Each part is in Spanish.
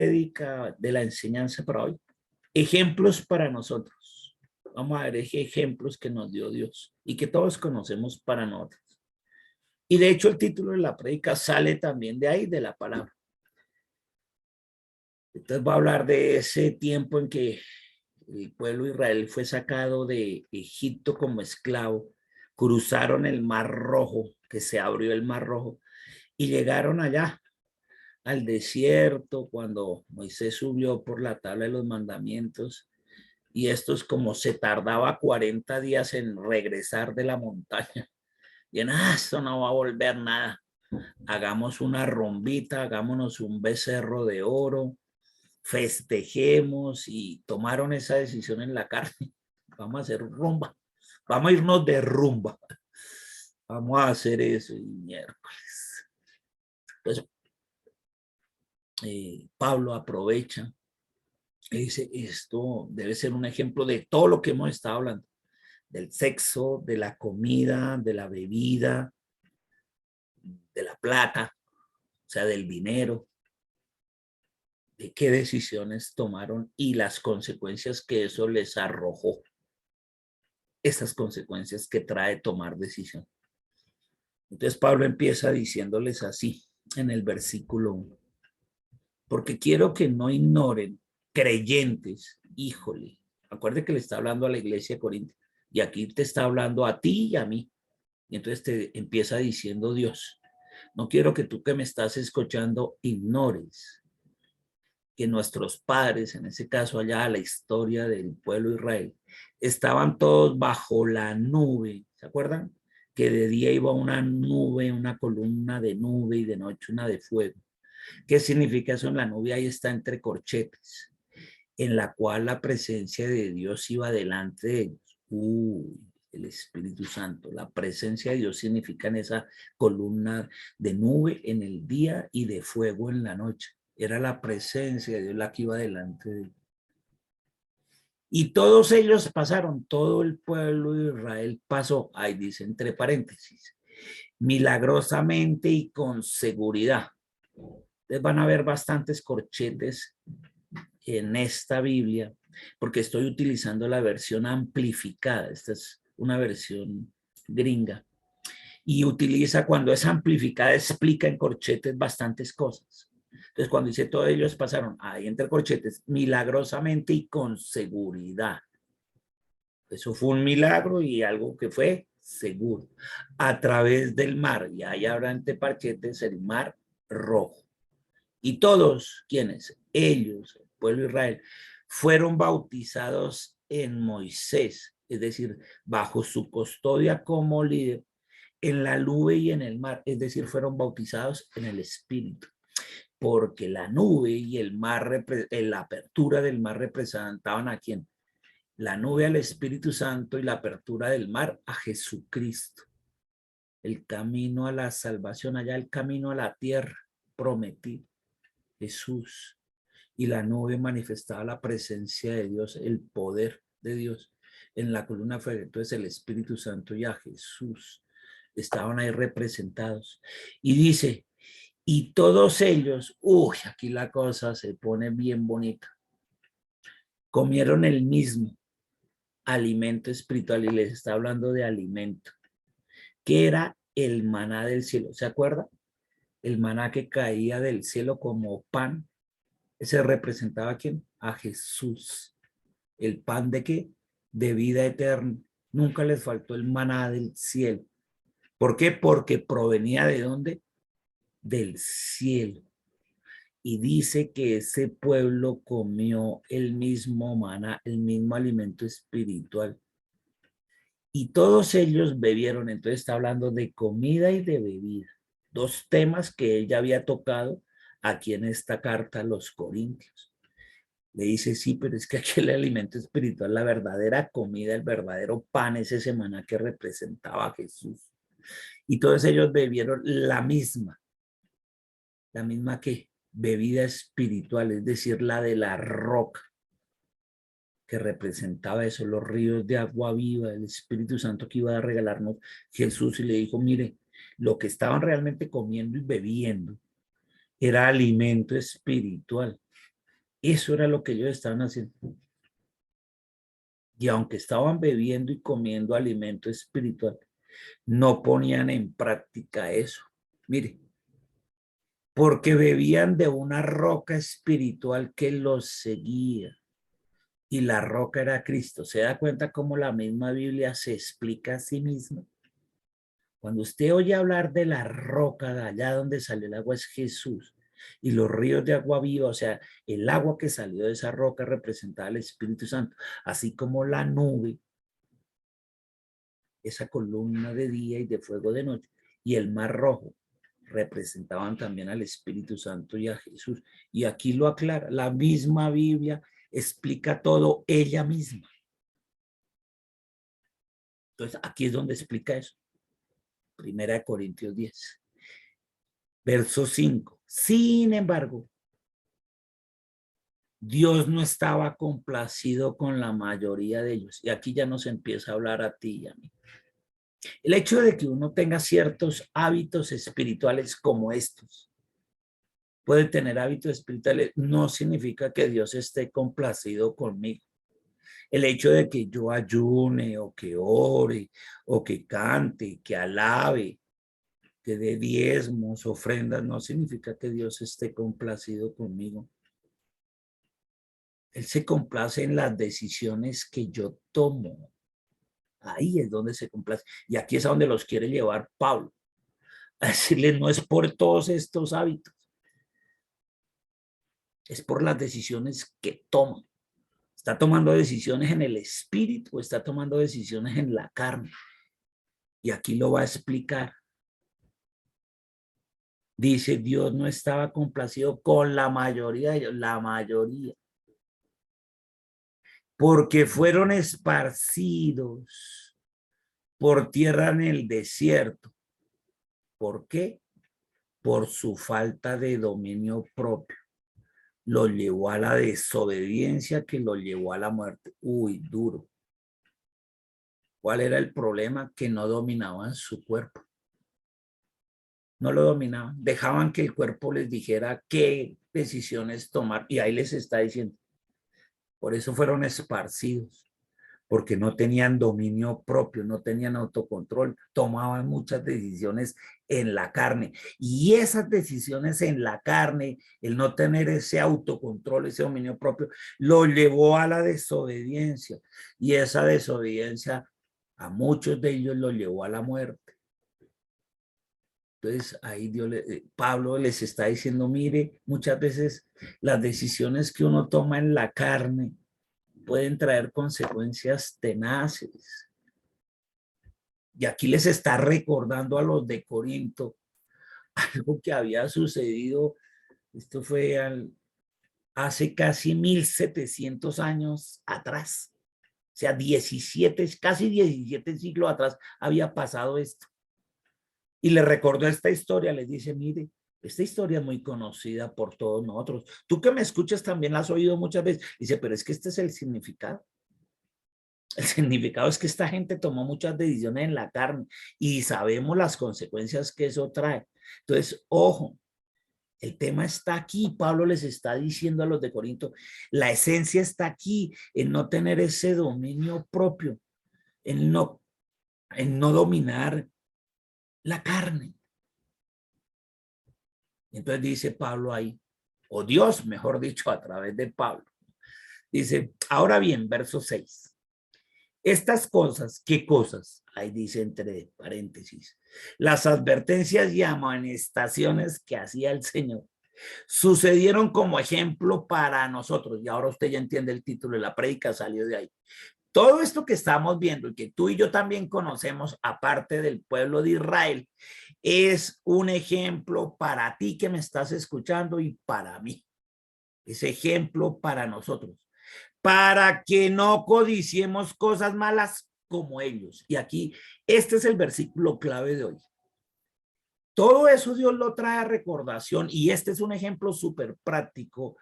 prédica de la enseñanza para hoy. Ejemplos para nosotros. Vamos a ver ejemplos que nos dio Dios y que todos conocemos para nosotros. Y de hecho el título de la prédica sale también de ahí, de la palabra. Entonces va a hablar de ese tiempo en que el pueblo de Israel fue sacado de Egipto como esclavo, cruzaron el Mar Rojo, que se abrió el Mar Rojo, y llegaron allá al desierto cuando Moisés subió por la tabla de los mandamientos, y estos como se tardaba 40 días en regresar de la montaña, y esto no va a volver nada, hagamos una rombita, hagámonos un becerro de oro, festejemos, y tomaron esa decisión en la carne. Vamos a hacer rumba, vamos a irnos de rumba, vamos a hacer eso. Y miércoles, pues Pablo aprovecha y dice, esto debe ser un ejemplo de todo lo que hemos estado hablando, del sexo, de la comida, de la bebida, de la plata, o sea, del dinero, de qué decisiones tomaron y las consecuencias que eso les arrojó. Esas consecuencias que trae tomar decisión. Entonces Pablo empieza diciéndoles así en el versículo 1. Porque quiero que no ignoren, creyentes, híjole, acuérdate que le está hablando a la iglesia de Corinto y aquí te está hablando a ti y a mí. Y entonces te empieza diciendo Dios, no quiero que tú que me estás escuchando ignores que nuestros padres, en ese caso allá la historia del pueblo de Israel, estaban todos bajo la nube, ¿se acuerdan? Que de día iba una nube, una columna de nube y de noche una de fuego. ¿Qué significa eso? En la nube ahí está entre corchetes, en la cual la presencia de Dios iba delante de ellos. El Espíritu Santo. La presencia de Dios significa en esa columna de nube en el día y de fuego en la noche. Era la presencia de Dios la que iba delante de ellos. Y todos ellos pasaron, todo el pueblo de Israel pasó, ahí dice entre paréntesis, milagrosamente y con seguridad. Ustedes van a ver bastantes corchetes en esta Biblia, porque estoy utilizando la versión amplificada. Esta es una versión gringa. Y utiliza, cuando es amplificada, explica en corchetes bastantes cosas. Entonces, cuando dice todos ellos pasaron ahí entre corchetes, milagrosamente y con seguridad. Eso fue un milagro y algo que fue seguro. A través del mar, y ahí habrá entre parchetes el mar rojo. Y todos, ¿quiénes? Ellos, el pueblo de Israel, fueron bautizados en Moisés, es decir, bajo su custodia como líder, en la nube y en el mar, es decir, fueron bautizados en el Espíritu, porque la nube y el mar, la apertura del mar representaban a quién, la nube al Espíritu Santo y la apertura del mar a Jesucristo, el camino a la salvación, allá el camino a la tierra prometido, Jesús, y la nube manifestaba la presencia de Dios, el poder de Dios en la columna fue, entonces el Espíritu Santo y a Jesús estaban ahí representados. Y dice, y todos ellos, aquí la cosa se pone bien bonita, comieron el mismo alimento espiritual, y les está hablando de alimento, que era el maná del cielo. ¿Se acuerda? El maná que caía del cielo como pan. Ese representaba a quién? A Jesús. ¿El pan de qué? De vida eterna. Nunca les faltó el maná del cielo. ¿Por qué? Porque provenía de dónde? Del cielo. Y dice que ese pueblo comió el mismo maná, el mismo alimento espiritual. Y todos ellos bebieron. Entonces está hablando de comida y de bebida. Dos temas que ella había tocado aquí en esta carta a los Corintios. Le dice, sí, pero es que aquí el alimento espiritual, la verdadera comida, el verdadero pan, es ese maná que representaba a Jesús. Y todos ellos bebieron la misma que bebida espiritual, es decir, la de la roca, que representaba eso, los ríos de agua viva, el Espíritu Santo que iba a regalarnos Jesús, y le dijo, mire, lo que estaban realmente comiendo y bebiendo era alimento espiritual. Eso era lo que ellos estaban haciendo. Y aunque estaban bebiendo y comiendo alimento espiritual, no ponían en práctica eso. Mire, porque bebían de una roca espiritual que los seguía. Y la roca era Cristo. ¿Se da cuenta cómo la misma Biblia se explica a sí misma? Cuando usted oye hablar de la roca de allá donde sale el agua es Jesús. Y los ríos de agua viva, o sea, el agua que salió de esa roca representaba al Espíritu Santo, así como la nube, esa columna de día y de fuego de noche, y el mar rojo representaban también al Espíritu Santo y a Jesús. Y aquí lo aclara, la misma Biblia explica todo ella misma. Entonces, aquí es donde explica eso. Primera de Corintios 10, verso 5. Sin embargo, Dios no estaba complacido con la mayoría de ellos. Y aquí ya nos empieza a hablar a ti y a mí. El hecho de que uno tenga ciertos hábitos espirituales como estos, puede tener hábitos espirituales, no significa que Dios esté complacido conmigo. El hecho de que yo ayune o que ore o que cante, que alabe, que dé diezmos, ofrendas, no significa que Dios esté complacido conmigo. Él se complace en las decisiones que yo tomo. Ahí es donde se complace. Y aquí es a donde los quiere llevar Pablo. A decirles, no es por todos estos hábitos. Es por las decisiones que toma. ¿Está tomando decisiones en el espíritu o está tomando decisiones en la carne? Y aquí lo va a explicar. Dice, Dios no estaba complacido con la mayoría de ellos, la mayoría. Porque fueron esparcidos por tierra en el desierto. ¿Por qué? Por su falta de dominio propio. Lo llevó a la desobediencia que lo llevó a la muerte. Uy, duro. ¿Cuál era el problema? Que no dominaban su cuerpo. No lo dominaban. Dejaban que el cuerpo les dijera qué decisiones tomar. Y ahí les está diciendo. Por eso fueron esparcidos. Porque no tenían dominio propio, no tenían autocontrol, tomaban muchas decisiones en la carne. Y esas decisiones en la carne, el no tener ese autocontrol, ese dominio propio, lo llevó a la desobediencia. Y esa desobediencia a muchos de ellos lo llevó a la muerte. Entonces ahí Pablo les está diciendo, mire, muchas veces las decisiones que uno toma en la carne pueden traer consecuencias tenaces. Y aquí les está recordando a los de Corinto algo que había sucedido, esto fue hace casi 1700 años atrás. O sea, casi 17 siglos atrás había pasado esto. Y le recordó esta historia, les dice, mire, esta historia es muy conocida por todos nosotros. Tú que me escuchas también la has oído muchas veces. Dice, pero es que este es el significado. El significado es que esta gente tomó muchas decisiones en la carne y sabemos las consecuencias que eso trae. Entonces, ojo, el tema está aquí. Pablo les está diciendo a los de Corinto, la esencia está aquí en no tener ese dominio propio, en no dominar la carne. Entonces dice Pablo ahí, o Dios, mejor dicho, a través de Pablo. Dice, ahora bien, verso 6. Estas cosas, ¿qué cosas? Ahí dice entre paréntesis. Las advertencias y amonestaciones que hacía el Señor sucedieron como ejemplo para nosotros. Y ahora usted ya entiende el título de la prédica, salió de ahí. Todo esto que estamos viendo y que tú y yo también conocemos, aparte del pueblo de Israel, es un ejemplo para ti que me estás escuchando y para mí. Es ejemplo para nosotros. Para que no codiciemos cosas malas como ellos. Y aquí, este es el versículo clave de hoy. Todo eso Dios lo trae a recordación y este es un ejemplo súper práctico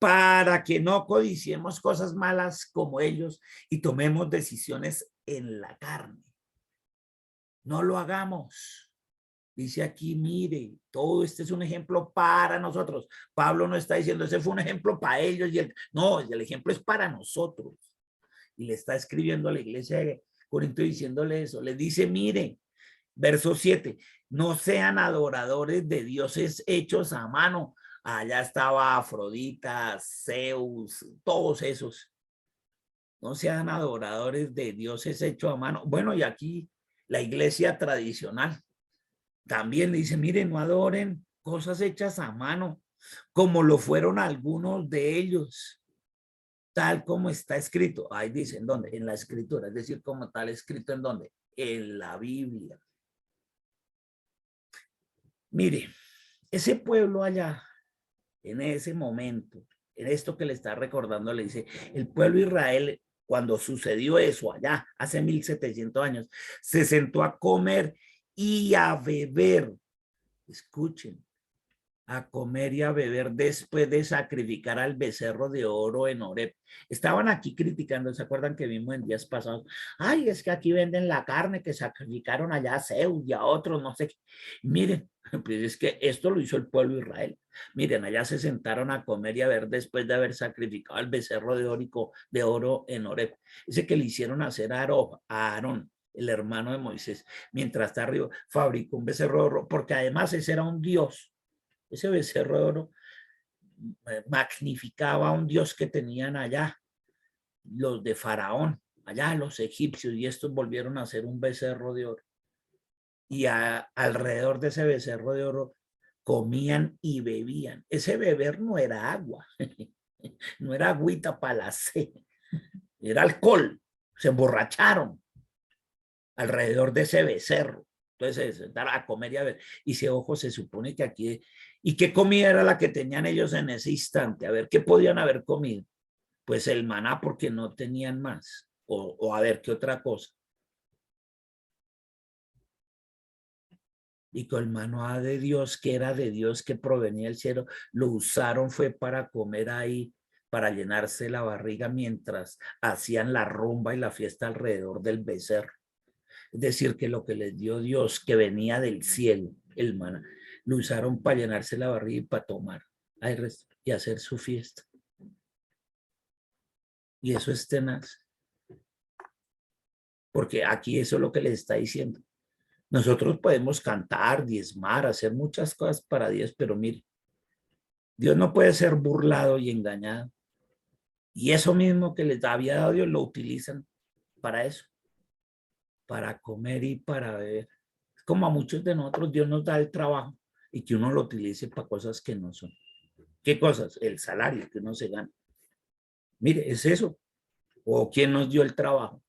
para que no codiciemos cosas malas como ellos y tomemos decisiones en la carne. No lo hagamos. Dice aquí, mire, todo este es un ejemplo para nosotros. Pablo no está diciendo, ese fue un ejemplo para ellos. No, el ejemplo es para nosotros. Y le está escribiendo a la iglesia de Corinto diciéndole eso. Le dice, mire, verso 7, no sean adoradores de dioses hechos a mano. Allá estaba Afrodita, Zeus, todos esos. No sean adoradores de dioses hechos a mano. Bueno, y aquí la iglesia tradicional también le dice, miren, no adoren cosas hechas a mano, como lo fueron algunos de ellos, tal como está escrito. Ahí dicen, ¿dónde? En la escritura, es decir, como tal escrito en dónde? En la Biblia. Mire, ese pueblo allá, en ese momento, en esto que le está recordando, le dice, el pueblo de Israel, cuando sucedió eso allá, hace 1700 años, se sentó a comer y a beber. Escuchen, a comer y a beber después de sacrificar al becerro de oro en Horeb. Estaban aquí criticando, ¿se acuerdan que vimos en días pasados? Ay, es que aquí venden la carne que sacrificaron allá a Zeus y a otros, no sé qué. Miren, pues es que esto lo hizo el pueblo de Israel. Miren, allá se sentaron a comer y a beber después de haber sacrificado al becerro de oro en Horeb. Ese que le hicieron hacer a Aarón, el hermano de Moisés, mientras está arriba, fabricó un becerro de oro, porque además ese era un dios. Ese becerro de oro magnificaba a un dios que tenían allá, los de Faraón, allá los egipcios, y estos volvieron a hacer un becerro de oro. Y alrededor de ese becerro de oro comían y bebían. Ese beber no era agua, no era agüita para la sed, era alcohol. Se emborracharon alrededor de ese becerro. Entonces se sentaron a comer y a ver. Y si ojo, se supone que aquí, ¿y qué comida era la que tenían ellos en ese instante? A ver, ¿qué podían haber comido? Pues el maná porque no tenían más. O a ver, ¿qué otra cosa? Y con el maná de Dios, que era de Dios, que provenía del cielo, lo usaron fue para comer ahí, para llenarse la barriga mientras hacían la rumba y la fiesta alrededor del becerro. Es decir, que lo que les dio Dios, que venía del cielo, el maná, lo usaron para llenarse la barriga y para tomar y hacer su fiesta. Y eso es tenaz. Porque aquí eso es lo que les está diciendo. Nosotros podemos cantar, diezmar, hacer muchas cosas para Dios, pero mire, Dios no puede ser burlado y engañado. Y eso mismo que les había dado Dios lo utilizan para eso, para comer y para beber. Como a muchos de nosotros Dios nos da el trabajo y que uno lo utilice para cosas que no son. ¿Qué cosas? El salario que uno se gana. Mire, es eso. ¿O quién nos dio el trabajo?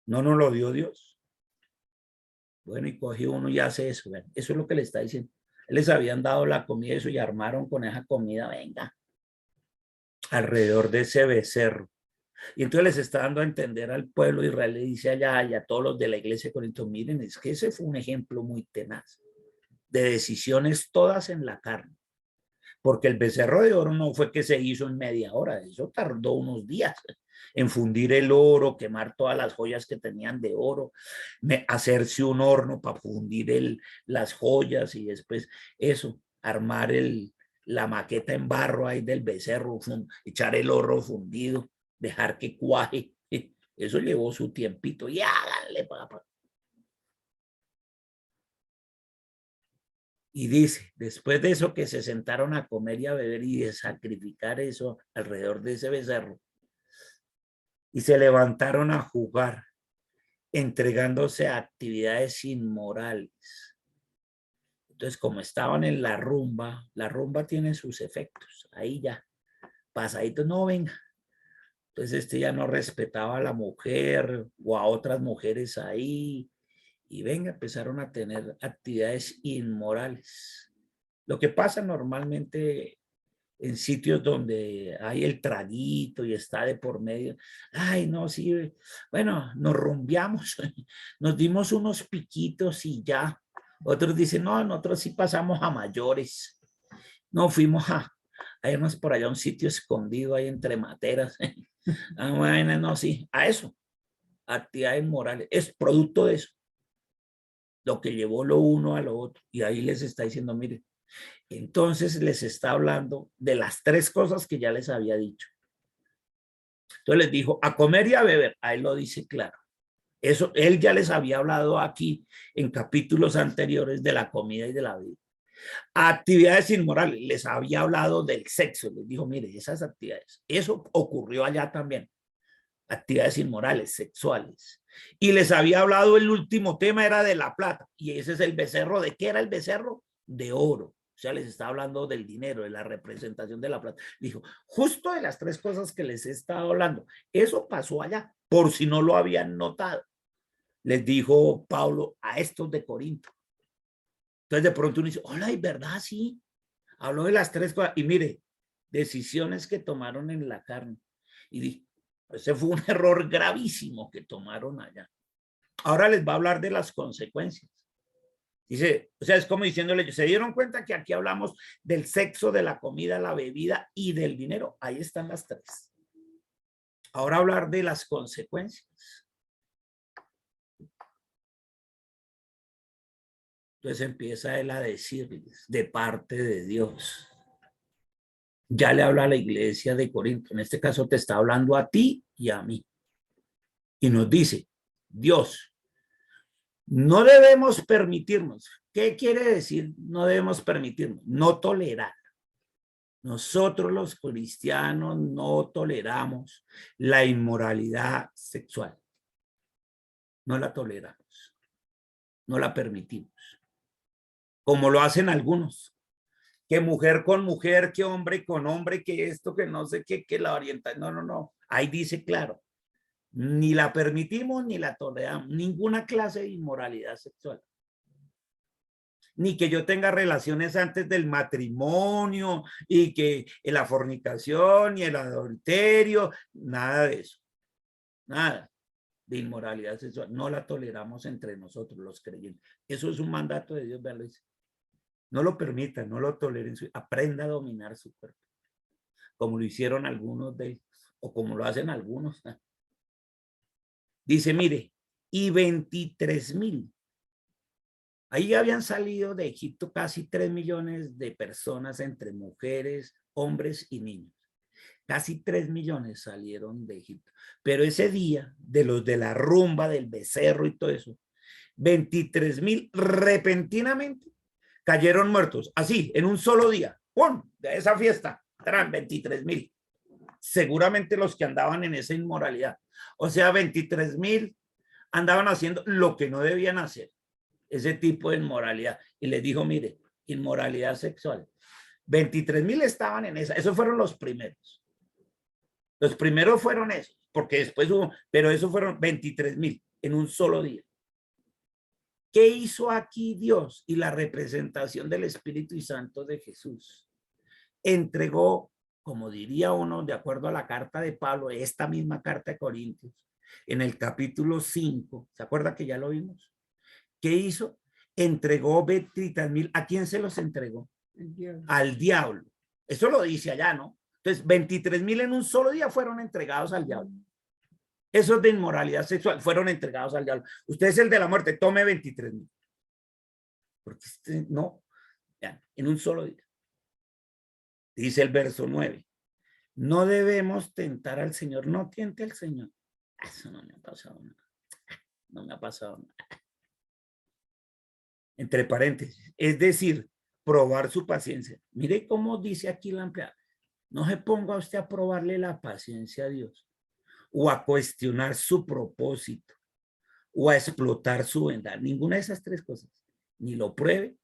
No nos lo dio Dios. Bueno, y cogió uno y hace eso. ¿Ven? Eso es lo que le está diciendo. Les habían dado la comida eso y armaron con esa comida, venga, alrededor de ese becerro. Y entonces les está dando a entender al pueblo de Israel, le dice allá y a todos los de la iglesia de Corinto, miren, es que ese fue un ejemplo muy tenaz de decisiones todas en la carne. Porque el becerro de oro no fue que se hizo en media hora, eso tardó unos días en fundir el oro, quemar todas las joyas que tenían de oro, hacerse un horno para fundir las joyas y después eso, armar la maqueta en barro ahí del becerro, echar el oro fundido, dejar que cuaje. Eso llevó su tiempito y háganle, papá. Y dice, después de eso que se sentaron a comer y a beber y de sacrificar eso alrededor de ese becerro, y se levantaron a jugar, entregándose a actividades inmorales. Entonces, como estaban en la rumba tiene sus efectos. Ahí ya, pasadito, no venga. Entonces, este ya no respetaba a la mujer o a otras mujeres ahí. Y venga, empezaron a tener actividades inmorales. Lo que pasa normalmente en sitios donde hay el traguito y está de por medio. Ay, no, sí, bueno, nos rumbeamos, nos dimos unos piquitos y ya. Otros dicen, no, nosotros sí pasamos a mayores. No, fuimos a irnos por allá a un sitio escondido ahí entre materas. Ah, bueno, no, sí, a eso, actividades morales, es producto de eso. lo que llevó lo uno a lo otro. Y ahí les está diciendo, mire, entonces les está hablando de las tres cosas que ya les había dicho. Entonces les dijo, a comer y a beber. Ahí lo dice claro. Eso, él ya les había hablado aquí en capítulos anteriores de la comida y de la bebida. Actividades inmorales, les había hablado del sexo, les dijo, mire, esas actividades, eso ocurrió allá también, actividades inmorales, sexuales. Y les había hablado, el último tema era de la plata, y ese es el becerro. ¿De qué era el becerro? De oro. O sea, les está hablando del dinero, de la representación de la plata. Dijo, justo de las tres cosas que les he estado hablando, eso pasó allá, por si no lo habían notado. Les dijo Pablo a estos de Corinto. Entonces de pronto uno dice, hola, ¿y verdad? Sí, habló de las tres cosas. Y mire, decisiones que tomaron en la carne. Y dije, ese fue un error gravísimo que tomaron allá. Ahora les va a hablar de las consecuencias. Dice, o sea, es como diciéndole, ¿se dieron cuenta que aquí hablamos del sexo, de la comida, la bebida y del dinero? Ahí están las tres. Ahora hablar de las consecuencias. Entonces empieza él a decirles de parte de Dios. Ya le habla a la iglesia de Corinto. En este caso te está hablando a ti y a mí. Y nos dice, Dios, no debemos permitirnos. ¿Qué quiere decir no debemos permitirnos? No tolerar. Nosotros los cristianos no toleramos la inmoralidad sexual. No la toleramos. No la permitimos. Como lo hacen algunos. Que mujer con mujer, que hombre con hombre, que esto, que no sé qué, que la orienta. No, no, no. Ahí dice claro. Ni la permitimos ni la toleramos. Ninguna clase de inmoralidad sexual. Ni que yo tenga relaciones antes del matrimonio y que la fornicación y el adulterio, nada de eso. Nada de inmoralidad sexual. No la toleramos entre nosotros los creyentes. Eso es un mandato de Dios, ¿verdad? No lo permitan, no lo toleren. Aprenda a dominar su cuerpo. Como lo hicieron algunos de ellos, o como lo hacen algunos. Dice, mire, y 23,000. Ahí habían salido de Egipto casi 3 millones de personas entre mujeres, hombres y niños. Casi 3 millones salieron de Egipto. Pero ese día, de los de la rumba, del becerro y todo eso, 23,000 repentinamente cayeron muertos. Así, en un solo día. ¡Pum! De esa fiesta, eran 23,000. Seguramente los que andaban en esa inmoralidad. O sea, 23,000 andaban haciendo lo que no debían hacer. Ese tipo de inmoralidad. Y les dijo, mire, inmoralidad sexual. 23,000 estaban en esa. Esos fueron los primeros. Los primeros fueron esos, porque después hubo, pero esos fueron 23,000 en un solo día. ¿Qué hizo aquí Dios y la representación del Espíritu Santo de Jesús? Entregó, como diría uno, de acuerdo a la carta de Pablo, esta misma carta de Corintios, en el capítulo 5, ¿se acuerda que ya lo vimos? ¿Qué hizo? Entregó 23,000. ¿A quién se los entregó? Al diablo. Eso lo dice allá, ¿no? Entonces, 23,000 en un solo día fueron entregados al diablo. Esos de inmoralidad sexual fueron entregados al diablo. Usted es el de la muerte, tome 23,000. Porque no, ya, en un solo día. Dice el verso 9. No debemos tentar al Señor. No tiente al Señor. Eso no me ha pasado nada. No me ha pasado nada. Entre paréntesis. Es decir, probar su paciencia. Mire cómo dice aquí la empleada. No se ponga usted a probarle la paciencia a Dios o a cuestionar su propósito o a explotar su bondad. Ninguna de esas tres cosas. Ni lo pruebe,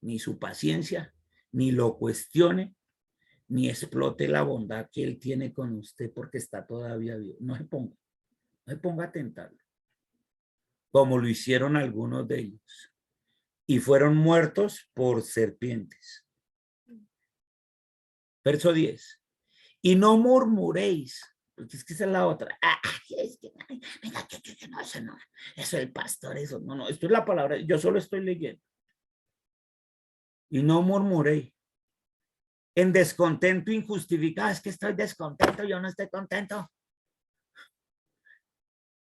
ni su paciencia, ni lo cuestione, ni explote la bondad que él tiene con usted porque está todavía vivo. No se ponga a tentarlo, como lo hicieron algunos de ellos. Y fueron muertos por serpientes. Verso 10. Y no murmuréis, porque es que esa es la otra. Es que, venga, no, eso no, eso el pastor, eso, no, esto es la palabra, yo solo estoy leyendo. Y no murmuréis. En descontento injustificado, es que estoy descontento, yo no estoy contento.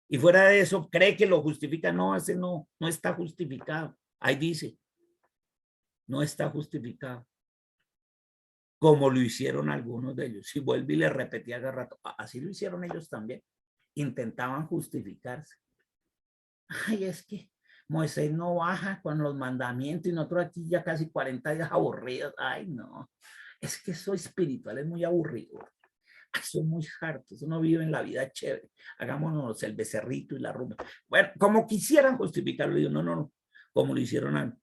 Y fuera de eso, cree que lo justifica. No, ese no está justificado. Ahí dice, no está justificado. Como lo hicieron algunos de ellos. Y vuelve y le repetía cada rato, así lo hicieron ellos también. Intentaban justificarse. Ay, es que Moisés no baja con los mandamientos y nosotros aquí ya casi 40 días aburridos. Ay, no, es que eso espiritual es muy aburrido. Ay, son muy hartos, uno vive en la vida chévere. Hagámonos el becerrito y la rumba. Bueno, como quisieran justificarlo, digo, no, como lo hicieron antes.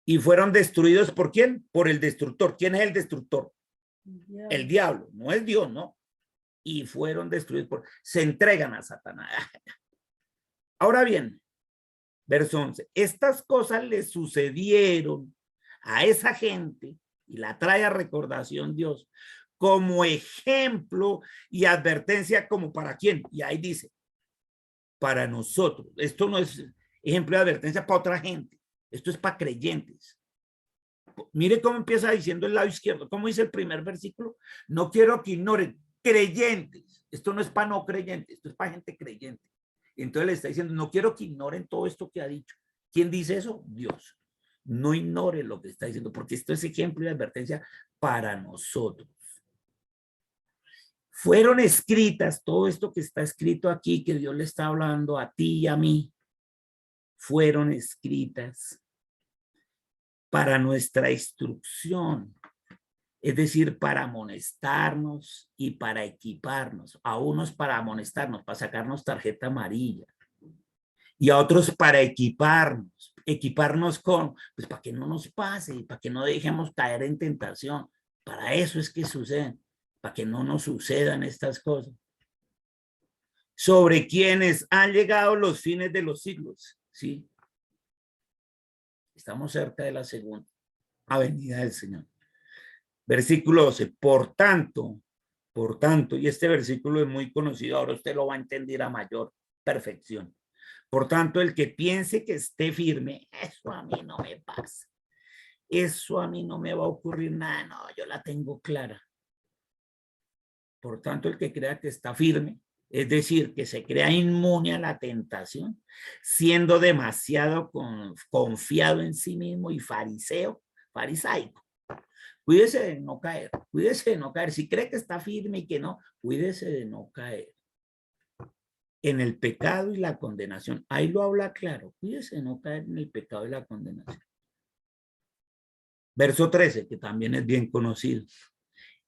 Y fueron destruidos ¿por quién? Por el destructor. ¿Quién es el destructor? El diablo, no es Dios, ¿no? Y fueron destruidos se entregan a Satanás. Ahora bien, verso 11, estas cosas le sucedieron a esa gente y la trae a recordación Dios como ejemplo y advertencia como para quién. Y ahí dice, para nosotros. Esto no es ejemplo de advertencia para otra gente. Esto es para creyentes. Mire cómo empieza diciendo el lado izquierdo. ¿Cómo dice el primer versículo? No quiero que ignoren. Creyentes. Esto no es para no creyentes, esto es para gente creyente. Entonces le está diciendo, no quiero que ignoren todo esto que ha dicho. ¿Quién dice eso? Dios. No ignore lo que está diciendo, porque esto es ejemplo y advertencia para nosotros. Fueron escritas, todo esto que está escrito aquí, que Dios le está hablando a ti y a mí, fueron escritas para nuestra instrucción, es decir, para amonestarnos y para equiparnos. A unos para amonestarnos, para sacarnos tarjeta amarilla, y a otros para equiparnos con, pues para que no nos pase, para que no dejemos caer en tentación. Para eso es que suceden, para que no nos sucedan estas cosas. Sobre quienes han llegado los fines de los siglos, ¿sí? Estamos cerca de la segunda avenida del Señor. Versículo 12, por tanto, y este versículo es muy conocido, ahora usted lo va a entender a mayor perfección. Por tanto, el que piense que esté firme, eso a mí no me pasa. Eso a mí no me va a ocurrir nada, no, yo la tengo clara. Por tanto, el que crea que está firme, es decir, que se crea inmune a la tentación, siendo demasiado confiado en sí mismo y farisaico. Cuídese de no caer, cuídese de no caer. Si cree que está firme y que no, cuídese de no caer en el pecado y la condenación. Ahí lo habla claro, cuídese de no caer en el pecado y la condenación. Verso 13, que también es bien conocido.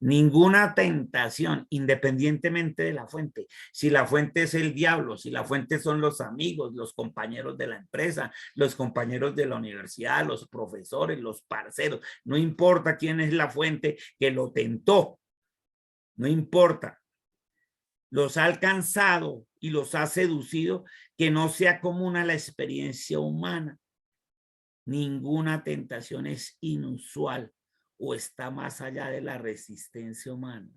Ninguna tentación, independientemente de la fuente. Si la fuente es el diablo, si la fuente son los amigos, los compañeros de la empresa, los compañeros de la universidad, los profesores, los parceros, no importa quién es la fuente que lo tentó, no importa. Los ha alcanzado y los ha seducido, que no sea común a la experiencia humana. Ninguna tentación es inusual o está más allá de la resistencia humana.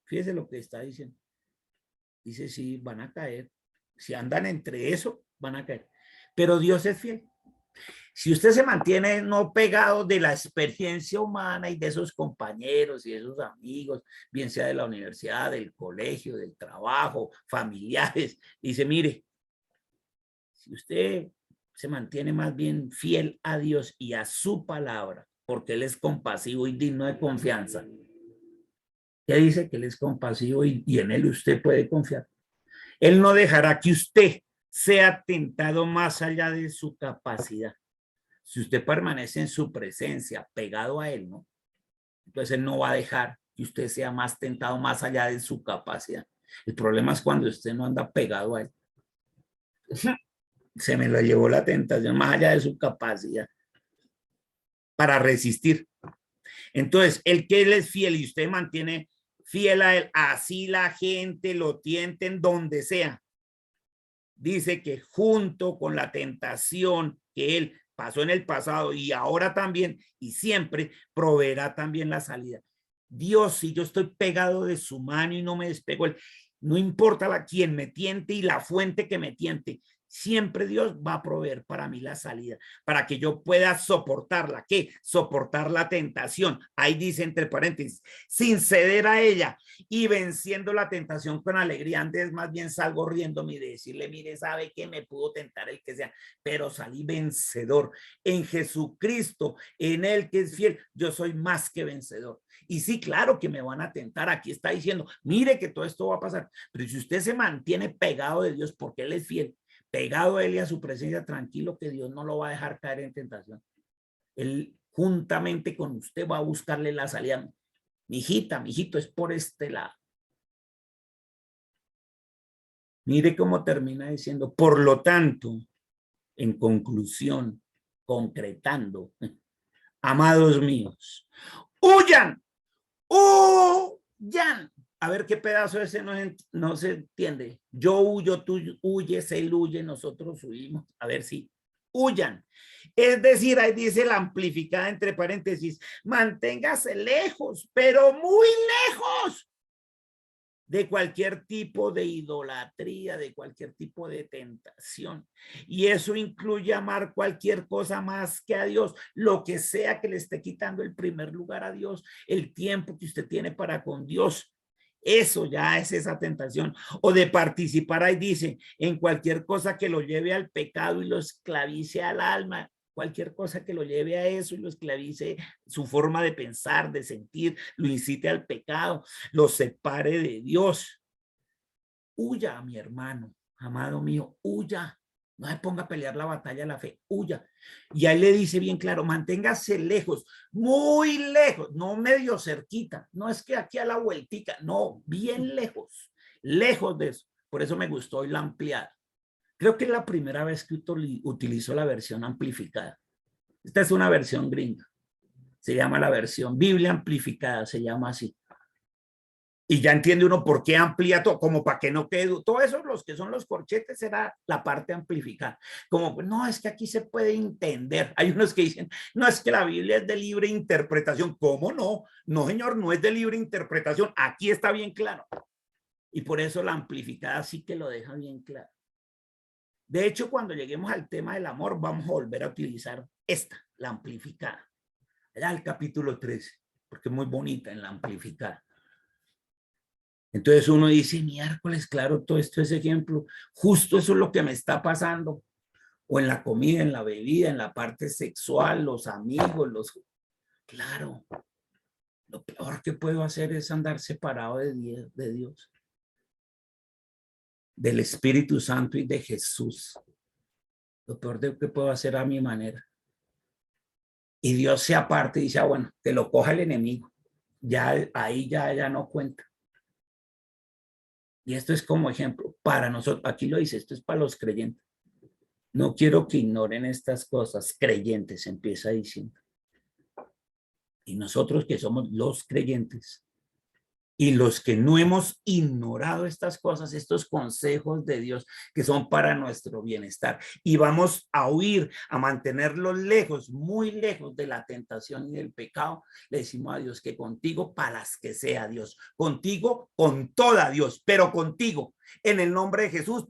Fíjese lo que está diciendo. Dice, sí, van a caer. Si andan entre eso, van a caer. Pero Dios es fiel. Si usted se mantiene no pegado de la experiencia humana y de esos compañeros y de esos amigos, bien sea de la universidad, del colegio, del trabajo, familiares, dice, mire, si usted se mantiene más bien fiel a Dios y a su palabra, porque Él es compasivo y digno de confianza. ¿Qué dice? Que Él es compasivo y en Él usted puede confiar. Él no dejará que usted sea tentado más allá de su capacidad. Si usted permanece en su presencia, pegado a Él, ¿no? Entonces Él no va a dejar que usted sea más tentado más allá de su capacidad. El problema es cuando usted no anda pegado a Él. Se me lo llevó la tentación más allá de su capacidad para resistir. Entonces, el que Él es fiel y usted mantiene fiel a Él, así la gente lo tienten donde sea. Dice que junto con la tentación que Él pasó en el pasado y ahora también y siempre proveerá también la salida. Dios, si yo estoy pegado de su mano y no me despego, no importa quien me tiente y la fuente que me tiente, Siempre Dios va a proveer para mí la salida, para que yo pueda soportarla. ¿Qué? Soportar la tentación. Ahí dice entre paréntesis, sin ceder a ella y venciendo la tentación con alegría. Antes más bien salgo riéndome y decirle, mire, sabe que me pudo tentar el que sea, pero salí vencedor. En Jesucristo, en Él que es fiel, yo soy más que vencedor. Y sí, claro que me van a tentar. Aquí está diciendo, mire que todo esto va a pasar. Pero si usted se mantiene pegado de Dios porque Él es fiel, pegado a Él y a su presencia, tranquilo que Dios no lo va a dejar caer en tentación. Él juntamente con usted va a buscarle la salida. Mi hijita, mi hijito, es por este lado. Mire cómo termina diciendo, por lo tanto, en conclusión, concretando, amados míos, huyan, huyan. A ver qué pedazo ese no se entiende. Yo huyo, tú huyes, él huye, nosotros huimos. A ver si huyan. Es decir, ahí dice la amplificada entre paréntesis, manténgase lejos, pero muy lejos de cualquier tipo de idolatría, de cualquier tipo de tentación. Y eso incluye amar cualquier cosa más que a Dios, lo que sea que le esté quitando el primer lugar a Dios, el tiempo que usted tiene para con Dios. Eso ya es esa tentación. O de participar, ahí dice, en cualquier cosa que lo lleve al pecado y lo esclavice al alma. Cualquier cosa que lo lleve a eso y lo esclavice su forma de pensar, de sentir, lo incite al pecado, lo separe de Dios. Huya, mi hermano, amado mío, huya. No se ponga a pelear la batalla de la fe, huya. Y ahí le dice bien claro, manténgase lejos, muy lejos, no medio cerquita, no es que aquí a la vueltica, no, bien lejos, lejos de eso. Por eso me gustó hoy la ampliada. Creo que es la primera vez que utilizo la versión amplificada. Esta es una versión gringa. Se llama la versión Biblia amplificada, se llama así. Y ya entiende uno por qué amplía todo, como para que no quede, todo eso, los que son los corchetes, será la parte amplificada. Como, no, es que aquí se puede entender. Hay unos que dicen, no, es que la Biblia es de libre interpretación. ¿Cómo no? No, señor, no es de libre interpretación. Aquí está bien claro. Y por eso la amplificada sí que lo deja bien claro. De hecho, cuando lleguemos al tema del amor, vamos a volver a utilizar esta, la amplificada. Era el capítulo 13, porque es muy bonita en la amplificada. Entonces uno dice, miércoles, claro, todo esto es ejemplo. Justo eso es lo que me está pasando. O en la comida, en la bebida, en la parte sexual, los amigos, los... Claro, lo peor que puedo hacer es andar separado de Dios, del Espíritu Santo y de Jesús. Lo peor que puedo hacer a mi manera. Y Dios se aparte y dice, ah, bueno, te lo coja el enemigo. Ya ahí ya no cuenta. Y esto es como ejemplo para nosotros. Aquí lo dice, esto es para los creyentes. No quiero que ignoren estas cosas, creyentes, empieza diciendo. Y nosotros que somos los creyentes y los que no hemos ignorado estas cosas, estos consejos de Dios que son para nuestro bienestar, y vamos a huir, a mantenerlos lejos, muy lejos de la tentación y del pecado, le decimos a Dios que contigo para las que sea Dios, contigo con toda Dios, pero contigo en el nombre de Jesús.